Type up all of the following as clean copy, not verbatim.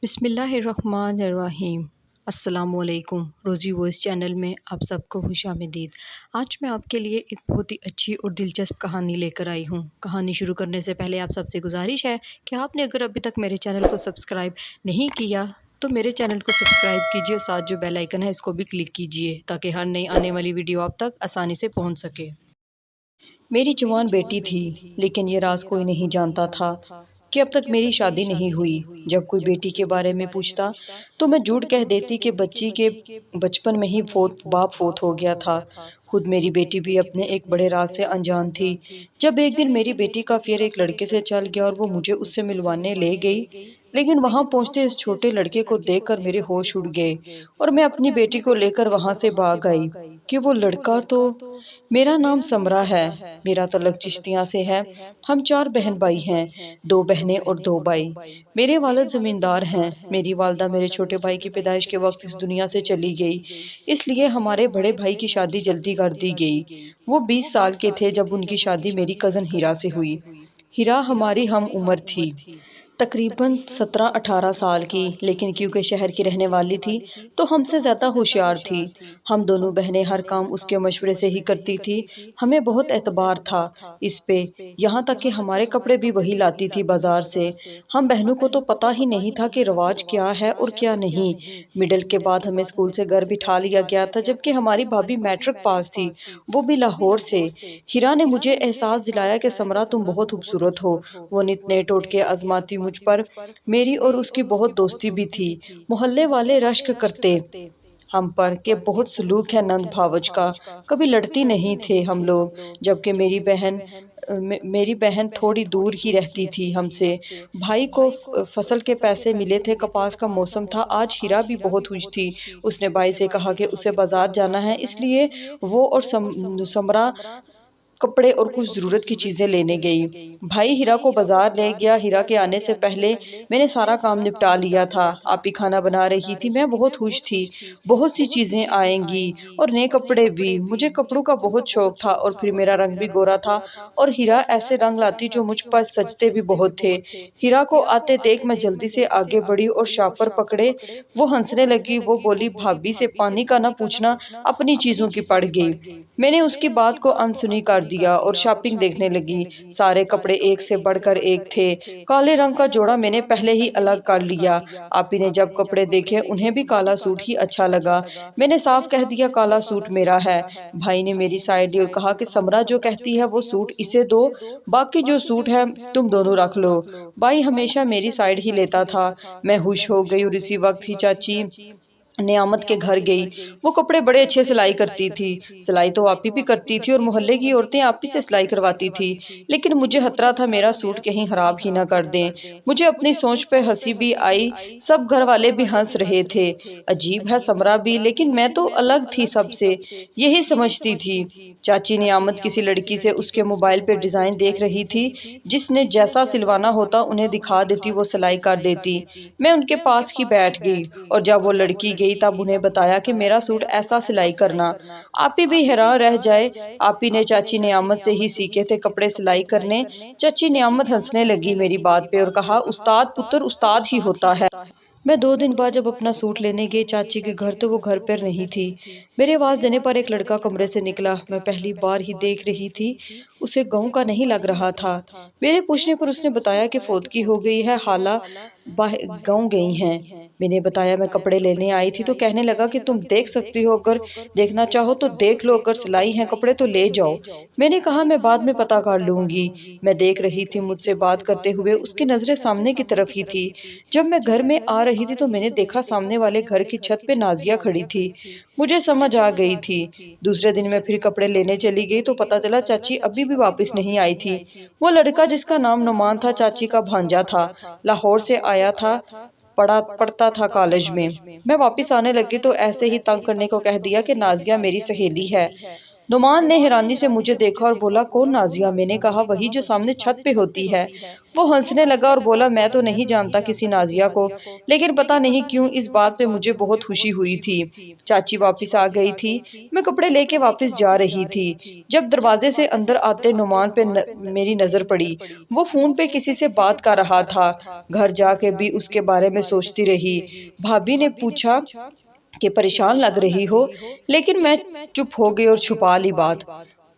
बिस्मिल्लाहिर्रहमानिर्रहीम। अस्सलामुअलैकुम। रोज़ी वॉइस चैनल में आप सबको खुशामदीद। आज मैं आपके लिए एक बहुत ही अच्छी और दिलचस्प कहानी लेकर आई हूँ। कहानी शुरू करने से पहले आप सबसे गुजारिश है कि आपने अगर अभी तक मेरे चैनल को सब्सक्राइब नहीं किया तो मेरे चैनल को सब्सक्राइब कीजिए, साथ जो बेल आइकन है इसको भी क्लिक कीजिए ताकि हर नई आने वाली वीडियो आप तक आसानी से पहुँच सके। मेरी जवान बेटी थी, लेकिन ये राज कोई नहीं जानता था कि अब तक मेरी शादी नहीं हुई। जब कोई बेटी के बारे में पूछता तो मैं झूठ कह देती कि बच्ची के बचपन में ही बाप फोत हो गया था। खुद मेरी बेटी भी अपने एक बड़े राज से अनजान थी। जब एक दिन मेरी बेटी का अफेयर एक लड़के से चल गया और वो मुझे उससे मिलवाने ले गई, लेकिन वहां पहुंचते इस छोटे लड़के को देखकर मेरे होश उड़ गए और मैं अपनी बेटी को लेकर वहां से भाग आई कि वो लड़का तो मेरा नाम समरा है। मेरा तल्लुक चिश्तियाँ से है। हम 4 बहन भाई हैं, 2 बहनें और 2 भाई। मेरे वालिद ज़मींदार हैं। मेरी वालिदा मेरे छोटे भाई की पैदाइश के वक्त इस दुनिया से चली गई, इसलिए हमारे बड़े भाई की शादी जल्दी कर दी गई। वो 20 साल के थे जब उनकी शादी मेरी कज़न हीरा से हुई। हीरा हमारी हम उम्र थी, तकरीबन 17-18 साल की, लेकिन क्योंकि शहर की रहने वाली थी तो हमसे ज़्यादा होशियार थी। हम दोनों बहनें हर काम उसके मशवरे से ही करती थी। हमें बहुत एतबार था इस पे, यहाँ तक कि हमारे कपड़े भी वही लाती थी बाजार से। हम बहनों को तो पता ही नहीं था कि रिवाज क्या है और क्या नहीं। मिडिल के बाद हमें स्कूल से घर बिठा लिया गया था, जबकि हमारी भाभी मैट्रिक पास थी, वो भी लाहौर से। हीरा ने मुझे एहसास दिलाया कि समरा तुम बहुत खूबसूरत हो। वो नित नए टोटके आजमाती मुझ पर। मेरी और उसकी बहुत दोस्ती भी थी। मोहल्ले वाले रश्क करते हम पर के बहुत सलूक है नंद भावज का। कभी लड़ती नहीं थे हम लोग, जबकि मेरी बहन थोड़ी दूर ही रहती थी हमसे। भाई को फसल के पैसे मिले थे, कपास का मौसम था। आज हीरा भी बहुत खुश थी। उसने भाई से कहा कि उसे बाजार जाना है, इसलिए वो और समरा कपड़े और कुछ ज़रूरत की चीज़ें लेने गई। भाई हीरा को बाजार ले गया। हीरा के आने से पहले मैंने सारा काम निपटा लिया था। आप ही खाना बना रही थी। मैं बहुत खुश थी। बहुत सी चीज़ें आएंगी और नए कपड़े भी। मुझे कपड़ों का बहुत शौक था और फिर मेरा रंग भी गोरा था और हीरा ऐसे रंग लाती जो मुझ पर सजते भी बहुत थे। हीरा को आते देख मैं जल्दी से आगे बढ़ी और शापर पकड़े। वो हंसने लगी। वो बोली, भाभी से पानी का ना पूछना, अपनी चीज़ों की पड़ गई। मैंने उसकी बात को अनसुनी कर दिया और शॉपिंग देखने लगी। सारे कपड़े एक से बढ़कर एक थे। काले रंग का जोड़ा मैंने पहले ही अलग कर लिया। आपी ने जब कपड़े देखे उन्हें भी काला सूट ही अच्छा लगा। मैंने साफ कह दिया, काला सूट मेरा है। भाई ने मेरी साइड ली और कहा कि समरा जो कहती है वो सूट इसे दो, बाकी जो सूट है तुम दोनों रख लो। भाई हमेशा मेरी साइड ही लेता था। मैं खुश हो गई और इसी वक्त ही चाची नियामत के घर गई। वो कपड़े बड़े अच्छे सिलाई करती थी। सिलाई तो आपी भी करती थी और मोहल्ले की औरतें आपी से सिलाई करवाती थी, लेकिन मुझे खतरा था मेरा सूट कहीं खराब ही ना कर दें। मुझे अपनी सोच पे हंसी भी आई। सब घर वाले भी हंस रहे थे। अजीब है समरा भी, लेकिन मैं तो अलग थी सबसे, यही समझती थी। चाची नियामत किसी लड़की से उसके मोबाइल पे डिजाइन देख रही थी। जिसने जैसा सिलवाना होता उन्हें दिखा देती, वो सिलाई कर देती। मैं उनके पास ही बैठ गई और जब वो लड़की गई तब उन्हें बताया कि मेरा सूट ऐसा सिलाई करना। आपी भी हैरान रह जाए। आपी ने चाची नियामत से ही सीखे थे कपड़े सिलाई करने। चाची नियामत हंसने लगी मेरी बात पे और कहा, उस्ताद पुत्र उस्ताद ही होता है। मैं 2 दिन बाद जब अपना सूट लेने गई चाची के घर तो वो घर पर नहीं थी। मेरे आवाज़ देने पर एक लड़का कमरे से निकला। मैं पहली बार ही देख रही थी। उसे गांव का नहीं लग रहा था। मेरे पूछने पर उसने बताया कि फौतगी हो गई है, हाला गांव गई हैं। मैंने बताया मैं कपड़े लेने आई थी तो कहने लगा कि तुम देख सकती हो, अगर देखना चाहो तो देख लो, अगर सिलाई हैं कपड़े तो ले जाओ। मैंने कहा मैं बाद में पता कर लूंगी। मैं देख रही थी मुझसे बात करते हुए उसकी नजरें सामने की तरफ ही थी। जब मैं घर में आ रही थी तो मैंने देखा सामने वाले घर की छत पे नाजिया खड़ी थी। मुझे समझ आ गई थी। दूसरे दिन मैं फिर कपड़े लेने चली गई तो पता चला चाची अभी भी वापस नहीं आई थी। वो लड़का जिसका नाम नुमान था चाची का भांजा था, लाहौर से आया था, पढ़ता था कॉलेज में। मैं वापस आने लगी तो ऐसे ही तंग करने को कह दिया कि नाजिया मेरी सहेली है। नुमान ने हैरानी से मुझे देखा और बोला, कौन नाजिया? मैंने कहा, वही जो सामने छत पे होती है। वो हंसने लगा और बोला, मैं तो नहीं जानता किसी नाजिया को, लेकिन पता नहीं क्यों इस बात पे मुझे बहुत खुशी हुई थी। चाची वापस आ गई थी। मैं कपड़े लेके वापस जा रही थी जब दरवाजे से अंदर आते नुमान पे मेरी नजर पड़ी। वो फोन पे किसी से बात कर रहा था। घर जाके भी उसके बारे में सोचती रही। भाभी ने पूछा कि परेशान लग रही हो, लेकिन मैं चुप हो गई और छुपा ली बात।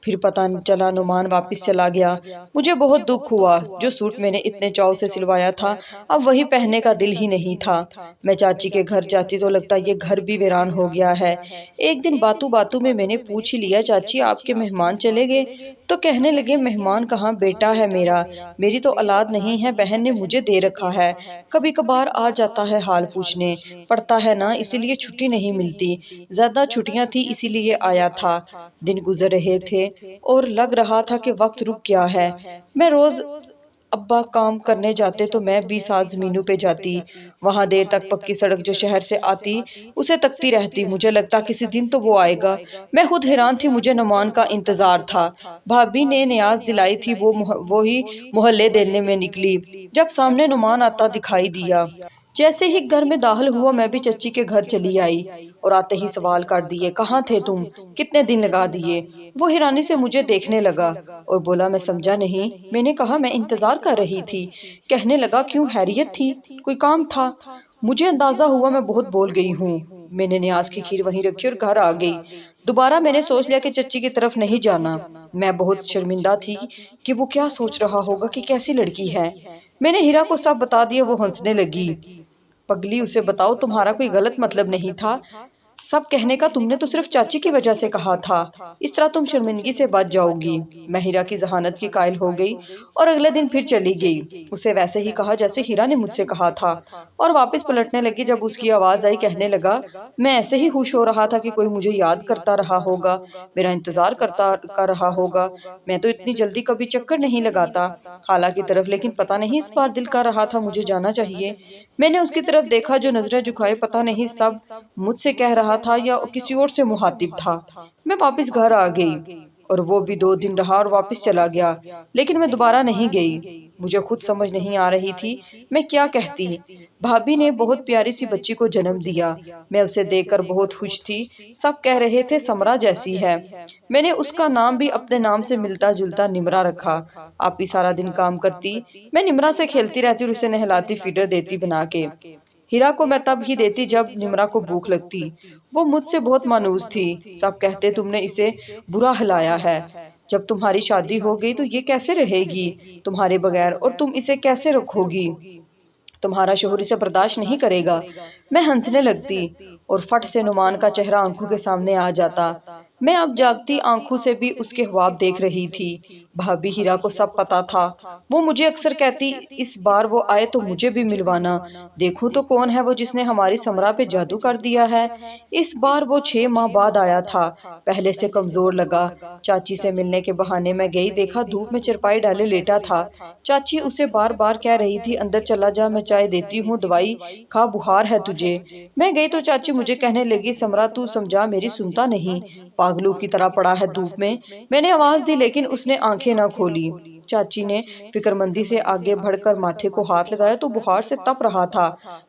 फिर पता नहीं चला नुमान वापस चला गया। मुझे बहुत दुख हुआ। जो सूट मैंने इतने चाव से सिलवाया था, अब वही पहनने का दिल ही नहीं था। मैं चाची के घर जाती तो लगता ये घर भी वीरान हो गया है। एक दिन बातों बातों में मैंने पूछ ही लिया, चाची आपके मेहमान चले गए? तो कहने लगे, मेहमान कहाँ, बेटा है मेरा। मेरी तो औलाद नहीं है, बहन ने मुझे दे रखा है। कभी कभार आ जाता है हाल पूछने, पढ़ता है ना इसीलिए छुट्टी नहीं मिलती। ज्यादा छुट्टियां थी इसीलिए आया था। दिन गुजर रहे थे और लग रहा था कि वक्त रुक गया है। मैं रोज अब्बा काम करने जाते तो मैं भी साथ जमीनों पे जाती। वहां देर तक पक्की सड़क जो शहर से आती उसे तकती रहती। मुझे लगता किसी दिन तो वो आएगा। मैं खुद हैरान थी, मुझे नुमान का इंतजार था। भाभी ने नियाज दिलाई थी, वो ही मोहल्ले देने में निकली जब सामने नुमान आता दिखाई दिया। जैसे ही घर में दाखिल हुआ मैं भी चच्ची के घर चली आई और आते ही सवाल कर दिए, कहाँ थे तुम, कितने दिन लगा दिए? वो हैरानी से मुझे देखने लगा और बोला, मैं समझा नहीं। मैंने कहा, मैं इंतजार कर रही थी। कहने लगा, क्यों, हैरियत थी, कोई काम था? मुझे अंदाजा हुआ मैं बहुत बोल गई हूँ। मैंने न्याज की खीर वहीं रखी और घर आ गई। दोबारा मैंने सोच लिया कि चच्ची की तरफ नहीं जाना। मैं बहुत शर्मिंदा थी कि वो क्या सोच रहा होगा कि कैसी लड़की है। मैंने हीरा को सब बता दिया। वो हंसने लगी। पगली, उसे बताओ तुम्हारा कोई गलत मतलब नहीं था। सब कहने का तुमने तो सिर्फ चाची की वजह से कहा था। इस तरह तुम शर्मिंदगी से बच जाओगी। मैं हीरा की जहानत की कायल हो गई और अगले दिन फिर चली गई। उसे वैसे ही कहा जैसे हीरा ने मुझसे कहा था और वापस पलटने लगी जब उसकी आवाज आई। कहने लगा, मैं ऐसे ही खुश हो रहा था कि कोई मुझे याद करता रहा होगा, मेरा इंतजार करता कर रहा होगा। मैं तो इतनी जल्दी कभी चक्कर नहीं लगाता खाला की तरफ, लेकिन पता नहीं इस बार दिल कर रहा था मुझे जाना चाहिए। मैंने उसकी तरफ देखा जो नजरें झुकाए, पता नहीं सब मुझसे कह रहा था या किसी और से मुखातिब था। मैं वापस घर आ गई और वो भी 2 दिन रहा और वापस चला गया, लेकिन मैं दोबारा नहीं गई। मुझे खुद समझ नहीं आ रही थी मैं क्या कहती। भाभी ने बहुत प्यारी सी बच्ची को जन्म दिया। मैं उसे देखकर बहुत खुश थी। सब कह रहे थे समरा जैसी है। मैंने उसका नाम भी अपने नाम से मिलता जुलता निमरा रखा। आप ही सारा दिन काम करती, मैं निमरा से खेलती रहती और उसे नहलाती फीडर देती बना के। हीरा को मैं तब ही देती जब निमरा को भूख लगती। वो मुझसे बहुत मानूस थी। सब कहते तुमने इसे बुरा हिलाया है। जब तुम्हारी शादी हो गई तो ये कैसे रहेगी तुम्हारे बगैर, और तुम इसे कैसे रखोगी? तुम्हारा शोहर इसे बर्दाश्त नहीं करेगा। मैं हंसने लगती और फट से नुमान का चेहरा आंखों के सामने आ जाता। मैं अब जागती आंखों से भी उसके ख्वाब देख रही थी। भाभी हीरा को सब पता था। वो मुझे अक्सर कहती, इस बार वो आए तो मुझे भी मिलवाना। देखूं तो कौन है वो जिसने हमारी समरा पे जादू कर दिया है। इस बार वो 6 माह बाद आया था। पहले से कमजोर लगा। चाची से मिलने के बहाने मैं गई, देखा धूप में चरपाई डाले लेटा था। चाची उसे बार बार कह रही थी, अंदर चला जा, मैं चाय देती हूँ, दवाई खा, बुखार है तुझे। मैं गई तो चाची मुझे कहने लगी, समरा तू समझा, मेरी सुनता नहीं, पागलों की तरह पड़ा है धूप में। मैंने आवाज दी लेकिन उसने आंखें न खोली। चाची ने फिक्रमंदी से आगे बढ़कर माथे को हाथ लगाया तो बुखार से तप रहा था।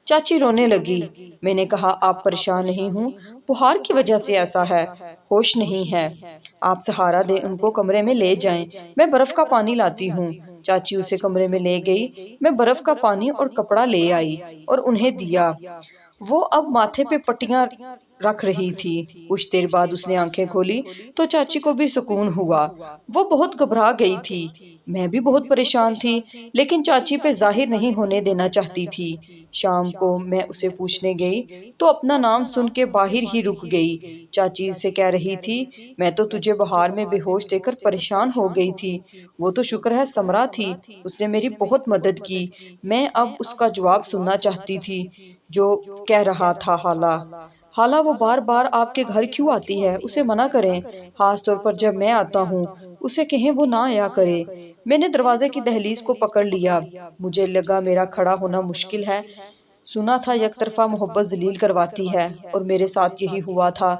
चाची रोने लगी। मैंने कहा, आप परेशान नहीं हूँ, बुखार की वजह से ऐसा है, होश नहीं है। आप सहारा दे, उनको कमरे में ले जाएं, मैं बर्फ का पानी लाती हूँ। चाची उसे कमरे में ले गई। मैं बर्फ का पानी और कपड़ा ले आई और उन्हें दिया। वो अब माथे पे पट्टियां रख रही थी। कुछ देर बाद उसने आंखें खोली तो चाची को भी सुकून हुआ। वो बहुत घबरा गई थी। मैं भी बहुत परेशान थी, लेकिन चाची पे जाहिर नहीं होने देना चाहती थी। शाम को मैं उसे पूछने गई तो अपना नाम सुन के बाहर ही रुक गई। चाची से कह रही थी, मैं तो तुझे बहार में बेहोश देखकर परेशान हो गई थी। वो तो शुक्र है समरा थी, उसने मेरी बहुत मदद की। मैं अब उसका जवाब सुनना चाहती थी जो कह रहा था, हाला हाला वो बार बार आपके घर क्यों आती है? उसे मना करें, खास तौर पर जब मैं आता हूँ। उसे कहें वो ना आया करे। मैंने दरवाजे की दहलीज को पकड़ लिया। मुझे लगा मेरा खड़ा होना मुश्किल है। सुना था एक तरफा मोहब्बत जलील करवाती है, और मेरे साथ यही हुआ था।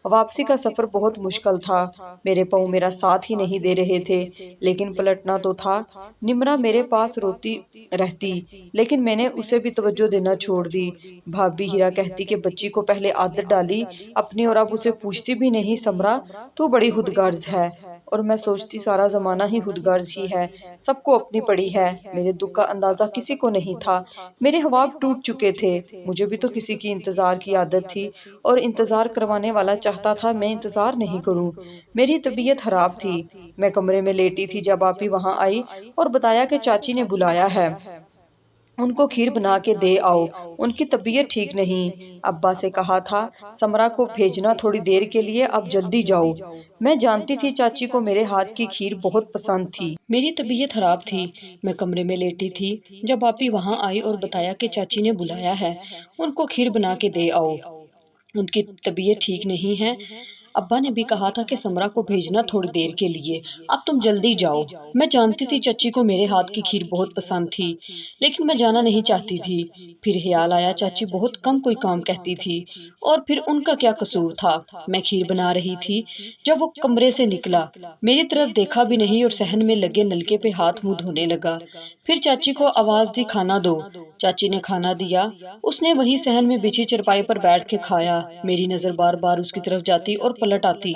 वापसी का सफ़र बहुत मुश्किल था। मेरे पाँव मेरा साथ ही नहीं दे रहे थे, लेकिन पलटना तो था। निम्रा मेरे पास रोती रहती, लेकिन मैंने उसे भी तवज्जो देना छोड़ दी। भाभी हीरा कहती कि बच्ची को पहले आदत डाली अपनी, और अब उसे पूछती भी नहीं, समरा तू बड़ी खुदगर्ज है। और मैं सोचती सारा ज़माना ही खुदगर्ज ही है, सबको अपनी पड़ी है। मेरे दुख का अंदाज़ा किसी को नहीं था। मेरे ख्वाब टूट चुके थे। मुझे भी तो किसी की इंतज़ार की आदत थी, और इंतज़ार करवाने वाला चाहता था मैं इंतज़ार नहीं करूं। मेरी तबीयत खराब थी। मैं कमरे में लेटी थी जब आप ही वहां आई और बताया कि चाची ने बुलाया है, उनको खीर बना के दे आओ, उनकी तबीयत ठीक नहीं। अब्बा से कहा था समरा को भेजना थोड़ी देर के लिए, अब जल्दी जाओ। मैं जानती थी चाची को मेरे हाथ की खीर बहुत पसंद थी। मेरी तबीयत खराब थी। मैं कमरे में लेटी थी जब आप ही वहां आई और बताया कि चाची ने बुलाया है, उनको खीर बना के दे आओ, उनकी तबीयत ठीक नहीं है। अब्बा ने भी कहा था कि समरा को भेजना थोड़ी देर के लिए, अब तुम जल्दी जाओ। मैं जानती थी चाची को मेरे हाथ की खीर बहुत पसंद थी, लेकिन मैं जाना नहीं चाहती थी। फिर ख्याल आया चाची बहुत कम कोई काम कहती थी, और फिर उनका क्या कसूर था। मैं खीर बना रही थी जब वो कमरे से निकला, मेरी तरफ देखा भी नहीं और सहन में लगे नलके पे हाथ मुंह धोने लगा। फिर चाची को आवाज दी खाना दो। चाची ने खाना दिया। उसने वही सहन में बिछी चरपाई पर बैठ के खाया। मेरी नजर बार बार उसकी तरफ जाती और पलट आती,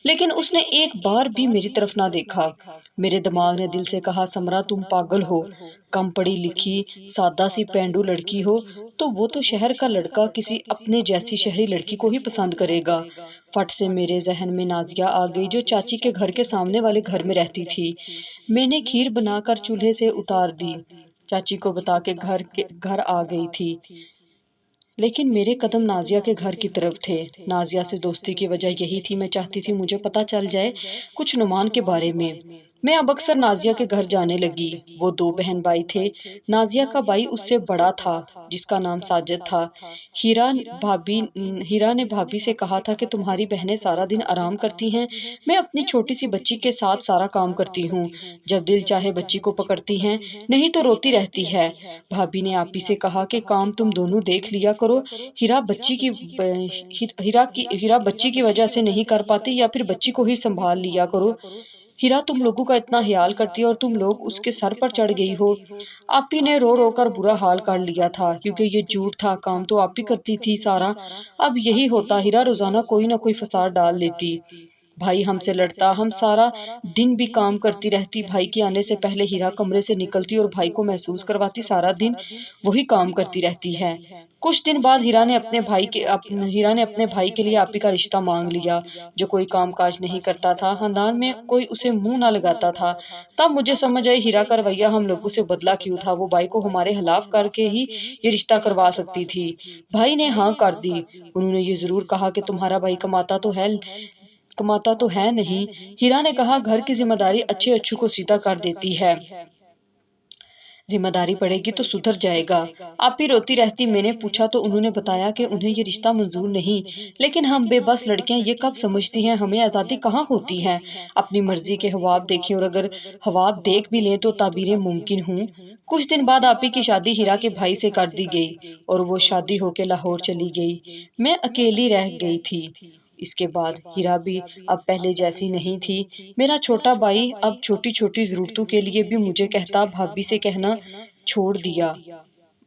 लेकिन उसने एक बार भी मेरी तरफ ना देखा। मेरे दिमाग ने दिल से कहा समरा तुम पागल हो, कम पढ़ी लिखी सादा सी पेंडू लड़की हो, तो वो तो शहर का लड़का किसी अपने जैसी शहरी लड़की को ही पसंद करेगा। फट से मेरे जहन में नाजिया आ गई, जो चाची के घर के सामने वाले घर में रहती थी। मैंने खीर बनाकर चूल्हे से उतार दी, चाची को बता के घर आ गई थी, लेकिन मेरे कदम नाजिया के घर की तरफ थे। नाजिया से दोस्ती की वजह यही थी, मैं चाहती थी मुझे पता चल जाए कुछ नुमान के बारे में। मैं अब अक्सर नाजिया के घर जाने लगी। वो दो बहन भाई थे। नाजिया का भाई उससे बड़ा था, जिसका नाम साजिद था। हीरा ने भाभी से कहा था कि तुम्हारी बहनें सारा दिन आराम करती हैं, मैं अपनी छोटी सी बच्ची के साथ सारा काम करती हूँ। जब दिल चाहे बच्ची को पकड़ती हैं, नहीं तो रोती रहती है। भाभी ने आपी से कहा कि काम तुम दोनों देख लिया करो। हीरा बच्ची की वजह से नहीं कर पाती, या फिर बच्ची को ही संभाल लिया करो। हीरा तुम लोगों का इतना ख्याल करती है और तुम लोग उसके सर पर चढ़ गई हो। आपी ने रो रो कर बुरा हाल कर लिया था, क्योंकि ये झूठ था, काम तो आप ही करती थी सारा। अब यही होता, हीरा रोजाना कोई ना कोई फसाद डाल देती। भाई हमसे लड़ता, हम सारा दिन भी काम करती रहती। भाई के आने से पहले हीरा कमरे से निकलती और भाई को महसूस करवाती सारा दिन वही काम करती रहती है। कुछ दिन बाद हीरा ने अपने भाई के लिए आपी का रिश्ता मांग लिया, जो कोई काम काज नहीं करता था। खानदान में कोई उसे मुंह ना लगाता था। तब मुझे समझ आई हीरा का रवैया हम लोगों से बदला क्यों था। वो भाई को हमारे खिलाफ करके ही ये रिश्ता करवा सकती थी। भाई ने हाँ कर दी। उन्होंने ये जरूर कहा कि तुम्हारा भाई कमाता तो है नहीं। हीरा ने कहा घर की जिम्मेदारी अच्छे अच्छू को सीधा कर देती है, जिम्मेदारी पड़ेगी तो सुधर जाएगा। आप ही रोती रहती। मैंने पूछा तो उन्होंने बताया कि उन्हें ये रिश्ता मंजूर नहीं, लेकिन हम बेबस लड़कियां ये कब समझती हैं हमें आज़ादी कहाँ होती है। अपनी मर्जी के ख्वाब देखें, और अगर ख्वाब देख भी लें तो ताबीरें मुमकिन हों। कुछ दिन बाद आपी की शादी हीरा के भाई से कर दी गई, और वो शादी होके लाहौर चली गई। मैं अकेली रह गई थी। इसके बाद हीरा भी अब पहले जैसी नहीं थी। मेरा छोटा भाई अब छोटी छोटी जरूरतों के लिए भी मुझे कहता, भाभी से कहना छोड़ दिया।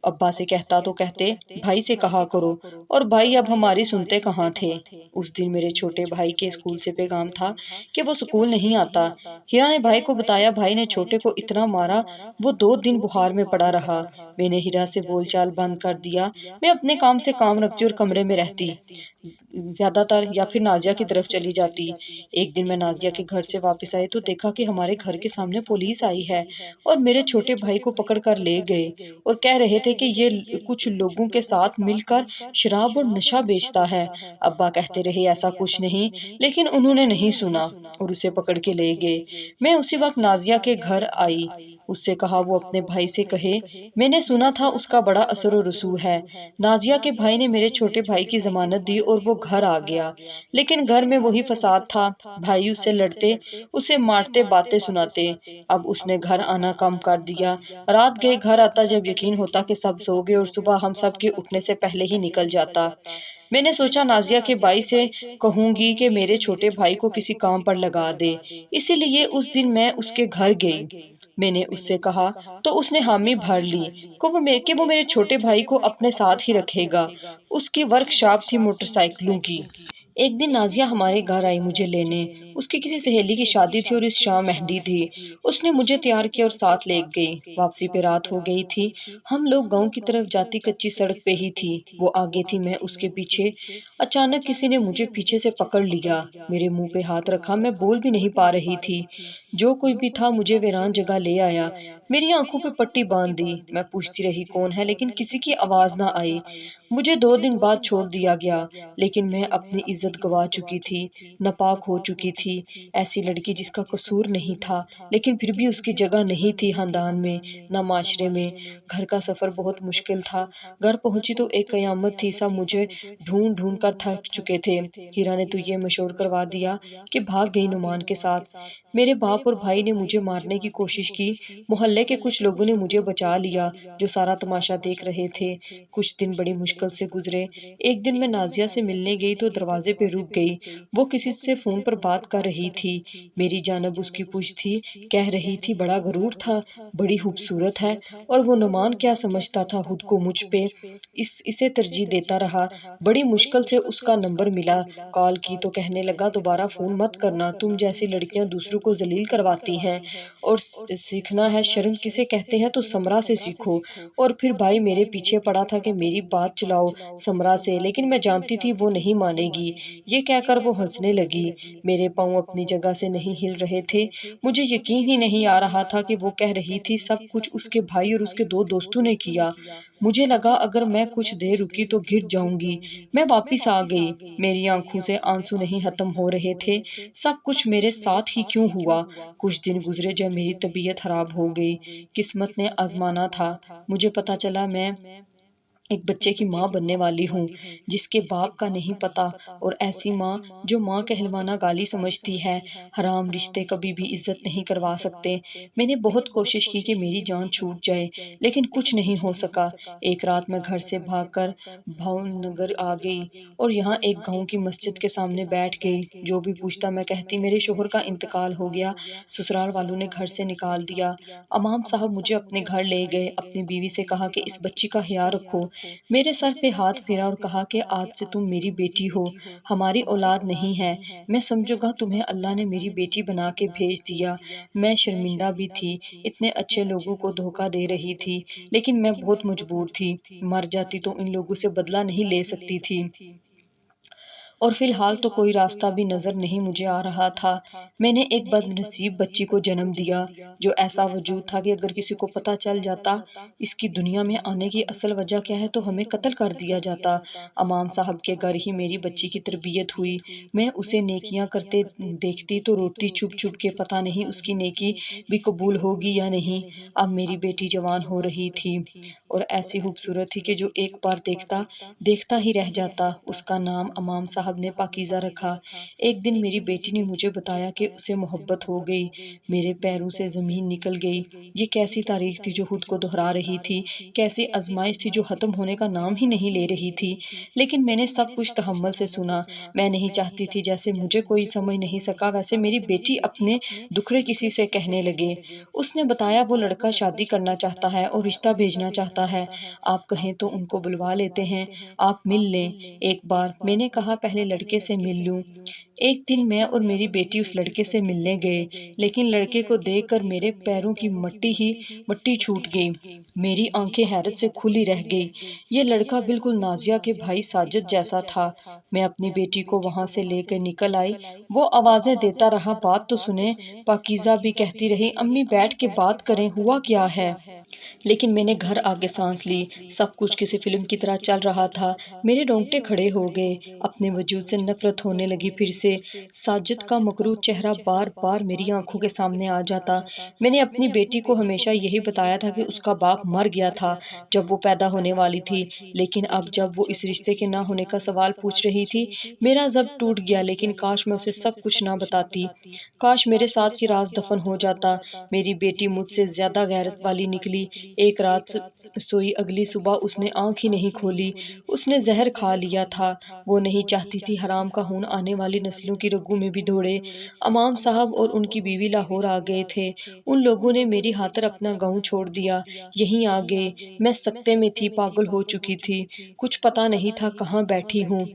अब्बा से कहता तो कहते भाई से कहा करो, और भाई अब हमारी सुनते कहाँ थे। उस दिन मेरे छोटे भाई के स्कूल से पैगाम था कि वो स्कूल नहीं आता। हीरा ने भाई को बताया, भाई ने छोटे को इतना मारा वो 2 दिन बुखार में पड़ा रहा। मैंने हीरा से बोलचाल बंद कर दिया। मैं अपने काम से काम रखती और कमरे में रहती ज्यादातर, या फिर नाजिया की तरफ चली जाती। एक दिन मैं नाजिया के घर से वापस आई तो देखा कि हमारे घर के सामने पुलिस आई है, और मेरे छोटे भाई को पकड़ कर ले गए, और कह रहे थे कि ये कुछ लोगों के साथ मिलकर शराब और नशा बेचता है। अब्बा कहते रहे ऐसा कुछ नहीं, लेकिन उन्होंने नहीं सुना और उसे पकड़ के ले गए। मैं उसी वक्त नाजिया के घर आई। उससे कहा वो अपने भाई से कहे, मैंने सुना था उसका बड़ा असर और रसूख है। नाजिया के भाई ने मेरे छोटे भाई की जमानत दी और वो घर आ गया, लेकिन घर में वही फसाद था। भाई उससे लड़ते, उसे मारते, बातें सुनाते। अब उसने घर आना कम कर दिया। रात गए घर आता जब यकीन होता कि सब सो गए और सुबह हम सब के उठने से पहले ही निकल जाता। मैंने सोचा नाजिया के भाई से कहूंगी कि मेरे छोटे भाई को किसी काम पर लगा दे, इसीलिए उस दिन मैं उसके घर गई। मैंने उससे कहा तो उसने हामी भर ली कि वो मेरे छोटे भाई को अपने साथ ही रखेगा। उसकी वर्कशॉप थी मोटरसाइकिलों की। एक दिन नाजिया हमारे घर आई मुझे लेने। उसकी किसी सहेली की शादी थी और इस शाम मेहंदी थी। उसने मुझे तैयार किया और साथ ले गई। वापसी पे रात हो गई थी। हम लोग गांव की तरफ जाती कच्ची सड़क पे ही थी। वो आगे थी, मैं उसके पीछे। अचानक किसी ने मुझे पीछे से पकड़ लिया। मेरे मुंह पे हाथ रखा। मैं बोल भी नहीं पा रही थी। जो कोई भी था मुझे वीरान जगह ले आया। मेरी आंखों पे पट्टी बांध दी। मैं पूछती रही कौन है, लेकिन किसी की आवाज ना आई। मुझे 2 दिन बाद छोड़ दिया गया, लेकिन मैं अपनी इज्जत गवा चुकी थी, नापाक हो चुकी थी। ऐसी लड़की जिसका कसूर नहीं था, लेकिन फिर भी उसकी जगह नहीं थी खानदान में, ना माशरे में। घर का सफर बहुत मुश्किल था। घर पहुंची तो एक कयामत थी। सब मुझे ढूंढ ढूंढ कर थक चुके थे। हीरा ने तो ये मशहूर करवा दिया कि भाग गई नुमान के साथ। मेरे बाप और भाई ने मुझे मारने की कोशिश की। मोहल्ले के कुछ लोगों ने मुझे बचा लिया, जो सारा तमाशा देख रहे थे। कुछ दिन बड़ी मुश्किल से गुजरे। एक दिन मैं नाजिया से मिलने गई तो दरवाजे पे रुक गई। वो किसी से फोन पर बात कर रही थी। मेरी जानब उसकी पूछ थी। कह रही थी बड़ा गरूर था, बड़ी खूबसूरत है। और वो नुमान क्या समझता था खुद को मुझ पे। इसे तरजीह देता रहा। बड़ी मुश्किल से उसका नंबर मिला। कॉल की तो कहने लगा दोबारा फोन मत करना, तुम जैसी लड़कियां दूसरों को जलील करवाती हैं। और सीखना है शर्म किसे कहते हैं तो समरा से सीखो। और फिर भाई मेरे पीछे पड़ा था कि मेरी बात चलाओ समरा से, लेकिन मैं जानती थी वो नहीं मानेगी। ये कहकर वो हंसने लगी। मेरे पांव अपनी जगह से नहीं हिल रहे थे। मुझे यकीन ही नहीं आ रहा था कि वो कह रही थी सब कुछ उसके भाई और उसके 2 दोस्तों ने किया। मुझे लगा अगर मैं कुछ देर रुकी तो गिर जाऊंगी। मैं वापिस आ गई। मेरी आंखों से आंसू नहीं खत्म हो रहे थे। सब कुछ मेरे साथ ही क्यों हुआ। कुछ दिन गुजरे जब मेरी तबीयत खराब हो गई। किस्मत ने आजमाना था। मुझे पता चला मैं एक बच्चे की माँ बनने वाली हूँ, जिसके बाप का नहीं पता। और ऐसी माँ जो माँ कहलवाना गाली समझती है। हराम रिश्ते कभी भी इज्जत नहीं करवा सकते। मैंने बहुत कोशिश की कि मेरी जान छूट जाए, लेकिन कुछ नहीं हो सका। एक रात मैं घर से भागकर भावनगर आ गई और यहाँ एक गांव की मस्जिद के सामने बैठ गई। जो भी पूछता मैं कहती मेरे शोहर का इंतकाल हो गया, ससुराल वालों ने घर से निकाल दिया। अमाम साहब मुझे अपने घर ले गए। अपनी बीवी से कहा कि इस बच्ची का ख्याल रखो। मेरे सर पे हाथ फेरा और कहा कि आज से तुम मेरी बेटी हो, हमारी औलाद नहीं है। मैं समझूंगा तुम्हें अल्लाह ने मेरी बेटी बना के भेज दिया। मैं शर्मिंदा भी थी, इतने अच्छे लोगों को धोखा दे रही थी, लेकिन मैं बहुत मजबूर थी। मर जाती तो इन लोगों से बदला नहीं ले सकती थी। और फिलहाल तो कोई रास्ता भी नजर नहीं मुझे आ रहा था। मैंने एक बदनसीब बच्ची को जन्म दिया, जो ऐसा वजूद था कि अगर किसी को पता चल जाता इसकी दुनिया में आने की असल वजह क्या है तो हमें कत्ल कर दिया जाता। अमाम साहब के घर ही मेरी बच्ची की तरबियत हुई। मैं उसे नेकियां करते देखती तो रोती चुप चुप के, पता नहीं उसकी नेकी भी कबूल होगी या नहीं। अब मेरी बेटी जवान हो रही थी और ऐसी खूबसूरत थी कि जो एक बार देखता देखता ही रह जाता। उसका नाम अमाम साहब ने पाकीज़ा रखा। एक दिन मेरी बेटी ने मुझे बताया कि उसे मोहब्बत हो गई। मेरे पैरों से ज़मीन निकल गई। ये कैसी तारीख थी जो खुद को दोहरा रही थी, कैसी आजमाइश थी जो ख़त्म होने का नाम ही नहीं ले रही थी। लेकिन मैंने सब कुछ तहम्मुल से सुना। मैं नहीं चाहती थी जैसे मुझे कोई समझ नहीं सका वैसे मेरी बेटी अपने दुखड़े किसी से कहने लगे। उसने बताया वो लड़का शादी करना चाहता है और रिश्ता भेजना चाहता है। आप कहें तो उनको बुलवा लेते हैं, आप मिल लें एक बार। मैंने कहा पहले लड़के से मिल लूं। एक दिन मैं और मेरी बेटी उस लड़के से मिलने गए, लेकिन लड़के को देखकर मेरे पैरों की मट्टी छूट गई। मेरी आंखें हैरत से खुली रह गई। ये लड़का बिल्कुल नाजिया के भाई साजिद जैसा था। मैं अपनी बेटी को वहां से लेकर निकल आई। वो आवाजें देता रहा, बात तो सुने। पाकीज़ा भी कहती रही, अम्मी बैठ के बात करें, हुआ क्या है। लेकिन मैंने घर आके सांस ली। सब कुछ किसी फिल्म की तरह चल रहा था। मेरे रोंगटे खड़े हो गए। अपने वजूद से नफरत होने लगी फिर से। से साजिद का मकरूर चेहरा बार बार मेरी आंखों के सामने आ जाता। मैंने अपनी बेटी को हमेशा यही बताया था कि उसका बाप मर गया था जब वो पैदा होने वाली थी, लेकिन अब जब वो इस रिश्ते के ना होने का सवाल पूछ रही थी, मेरा ज़ब्त टूट गया। लेकिन काश मैं उसे सब कुछ ना बताती, काश मेरे साथ ये राज दफन हो जाता। मेरी बेटी मुझसे ज्यादा गैरत वाली निकली। एक रात सोई, अगली सुबह उसने आंख ही नहीं खोली। उसने जहर खा लिया था। वो नहीं चाहती थी हराम का खून आने वाली नस्लों की रगों में भी दौड़े। अमाम साहब और उनकी बीवी लाहौर आ गए थे। उन लोगों ने मेरी खातिर अपना गांव छोड़ दिया, यहीं आ गए। मैं सकते में थी, पागल हो चुकी थी, कुछ पता नहीं था कहाँ बैठी हूँ।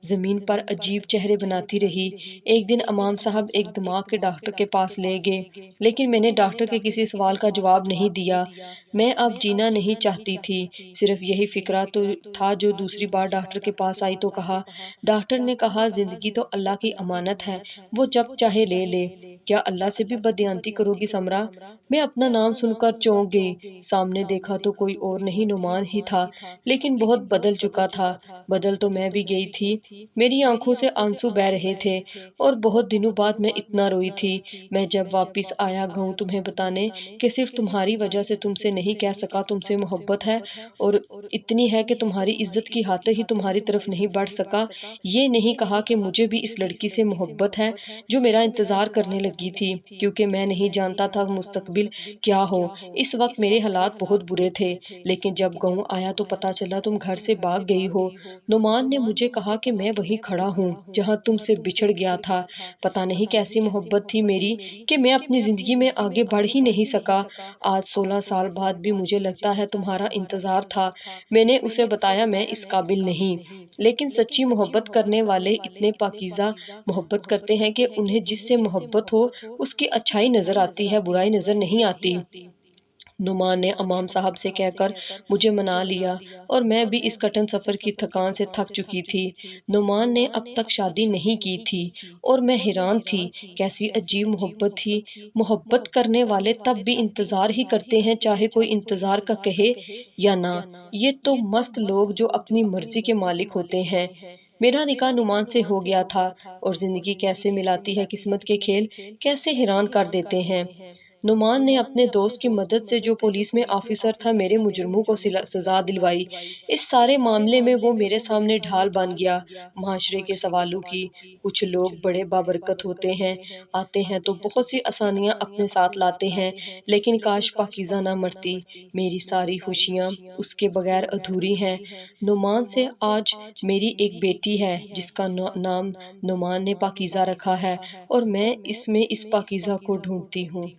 जमीन पर अजीब चेहरे बनाती रही। एक दिन अमाम साहब एक दिमाग के डॉक्टर के पास ले गए, लेकिन मैंने डॉक्टर के किसी सवाल का जवाब नहीं दिया। मैं अब जीना नहीं चाहती थी, सिर्फ यही फिक्रा तो था। जो दूसरी बार डॉक्टर के पास आई तो कहा, डॉक्टर ने कहा, जिंदगी तो अल्लाह की अमानत है, वो जब चाहे ले ले। क्या अल्लाह से भी बदयांती करोगी समरा? मैं अपना नाम सुनकर चौंक गई। सामने देखा तो कोई और नहीं, नुमान ही था, लेकिन बहुत बदल चुका था। बदल तो मैं भी गई थी। मेरी आंखों से आंसू बह रहे थे और बहुत दिनों बाद मैं इतना रोई थी। मैं जब वापस आया गाँव तुम्हें बताने कि सिर्फ तुम्हारी वजह से तुमसे नहीं कह सका तुमसे मोहब्बत है, और इतनी है कि तुम्हारी इज्जत की खातिर ही तुम्हारी तरफ नहीं बढ़ सका। ये नहीं कहा कि मुझे भी इस लड़की से मोहब्बत है जो मेरा इंतजार करने लगी थी, क्योंकि मैं नहीं जानता था मुस्तकबिल क्या हो। इस वक्त मेरे हालात बहुत बुरे थे, लेकिन जब गाँव आया तो पता चला तुम घर से भाग गई हो। नुमान ने मुझे कहा कि मैं वहीं खड़ा हूँ जहाँ तुमसे बिछड़ गया था। पता नहीं कैसी मोहब्बत थी मेरी कि मैं अपनी जिंदगी में आगे बढ़ ही नहीं सका। आज 16 साल बाद भी मुझे लगता है तुम्हारा इंतजार था। मैंने उसे बताया मैं इस काबिल नहीं, लेकिन सच्ची मोहब्बत करने वाले इतने पाकीज़ा मोहब्बत करते हैं कि उन्हें जिससे मोहब्बत हो उसकी अच्छाई नजर आती है, बुराई नजर नहीं आती। नुमान ने अमाम साहब से कहकर मुझे मना लिया, और मैं भी इस कठिन सफर की थकान से थक चुकी थी। नुमान ने अब तक शादी नहीं की थी और मैं हैरान थी, कैसी अजीब मोहब्बत थी। मोहब्बत करने वाले तब भी इंतजार ही करते हैं, चाहे कोई इंतजार का कहे या ना। ये तो मस्त लोग जो अपनी मर्जी के मालिक होते हैं। मेरा निकाह नुमान से हो गया था, और जिंदगी कैसे मिलाती है किस्मत के खेल, कैसे हैरान कर देते हैं। नुमान ने अपने दोस्त की मदद से, जो पुलिस में ऑफिसर था, मेरे मुजरमों को सजा दिलवाई। इस सारे मामले में वो मेरे सामने ढाल बन गया माशरे के सवालों की। कुछ लोग बड़े बाबरकत होते हैं, आते हैं तो बहुत सी आसानियां अपने साथ लाते हैं, लेकिन काश पाकीज़ा ना मरती। मेरी सारी खुशियां उसके बगैर अधूरी हैं। नुमान से आज मेरी एक बेटी है जिसका नाम नुमान ने पाकीज़ा रखा है, और मैं इसमें इस पाकीज़ा को ढूंढती हूँ।